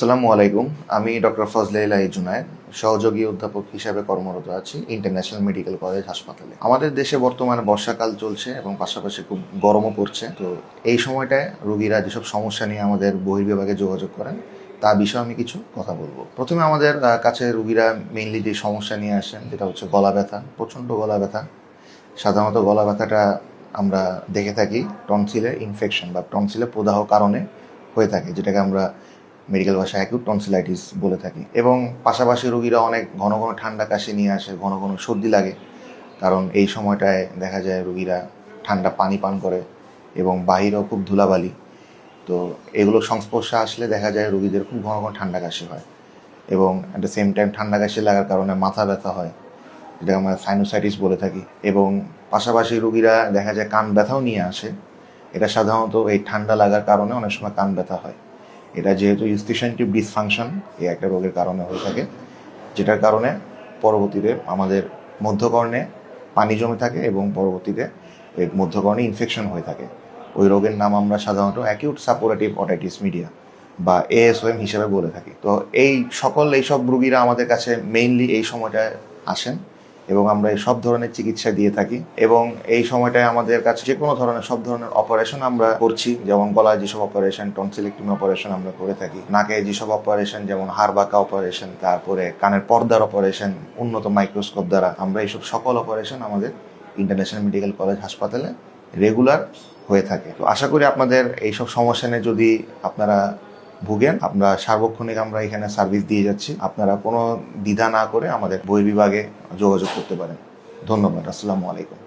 আসসালামু আলাইকুম। আমি ডক্টর ফজলে ইলাহি জুনায়েদ, সহযোগী অধ্যাপক হিসাবে কর্মরত আছি ইন্টারন্যাশনাল মেডিকেল কলেজ হাসপাতালে। আমাদের দেশে বর্তমানে বর্ষাকাল চলছে এবং পাশাপাশি খুব গরমও পড়ছে। তো এই সময়টায় রোগীরা যেসব সমস্যা নিয়ে আমাদের বহির্বিভাগে যোগাযোগ করেন তা বিষয়ে আমি কিছু কথা বলবো। প্রথমে আমাদের কাছে রোগীরা মেইনলি যে সমস্যা নিয়ে আসেন যেটা হচ্ছে গলা ব্যথা, প্রচণ্ড গলা ব্যথা। সাধারণত গলা ব্যথাটা আমরা দেখে থাকি টনসিলে ইনফেকশন বা টনসিলে প্রদাহ কারণে হয়ে থাকে, যেটাকে আমরা মেডিকেল ভাষায় অ্যাকিউট টনসিলাইটিস বলে থাকি। এবং পাশাপাশি রোগীরা অনেক ঘন ঘন ঠান্ডা কাশি নিয়ে আসে, ঘন ঘন সর্দি লাগে, কারণ এই সময়টায় দেখা যায় রোগীরা ঠান্ডা পানি পান করে এবং বাহিরেও খুব ধুলাবালি। তো এগুলোর সংস্পর্শে আসলে দেখা যায় রোগীদের খুব ঘন ঘন ঠান্ডা কাশি হয় এবং অ্যাট দ্য সেম টাইম ঠান্ডা কাশি লাগার কারণে মাথা ব্যথা হয়, যেটাকে আমরা সাইনোসাইটিস বলে থাকি। এবং পাশাপাশি রোগীরা দেখা যায় কান ব্যথাও নিয়ে আসে। এটা সাধারণত এই ঠান্ডা লাগার কারণে অনেক সময় কান ব্যথা হয়। এটা যেহেতু ইউস্টিশনটিভ ডিসফাংশন এই একটা রোগের কারণে হয়ে থাকে, যেটার কারণে পরবর্তীতে আমাদের মধ্যকর্ণে পানি জমে থাকে এবং পরবর্তীতে এই মধ্যকর্ণে ইনফেকশন হয়ে থাকে। ওই রোগের নাম আমরা সাধারণত অ্যাকিউট সাপোরেটিভ অটাইটিস মিডিয়া বা এএসওএম হিসেবে বলে থাকি। তো এইসব রোগীরা আমাদের কাছে মেইনলি এই সময়টায় আসেন এবং আমরা এই সব ধরনের চিকিৎসা দিয়ে থাকি। এবং এই সময়টায় আমাদের কাছে যে কোনো ধরনের সব ধরনের অপারেশন আমরা করছি, যেমন গলায় যেসব অপারেশন, টনসিলেক্টমি অপারেশন আমরা করে থাকি, নাকে যেসব অপারেশন যেমন হাড় বাঁকা অপারেশন, তারপরে কানের পর্দার অপারেশন উন্নত মাইক্রোস্কোপ দ্বারা, আমরা এইসব সকল অপারেশন আমাদের ইন্টারন্যাশনাল মেডিকেল কলেজ হাসপাতালে রেগুলার হয়ে থাকে। তো আশা করি আপনাদের এইসব সমস্যা নিয়ে যদি আপনারা ভুগেন, আমরা সার্বক্ষণিক আমরা এখানে সার্ভিস দিয়ে যাচ্ছি। আপনারা কোনো দ্বিধা না করে আমাদের বহির্বিভাগে যোগাযোগ করতে পারেন। ধন্যবাদ। আসসালামু আলাইকুম।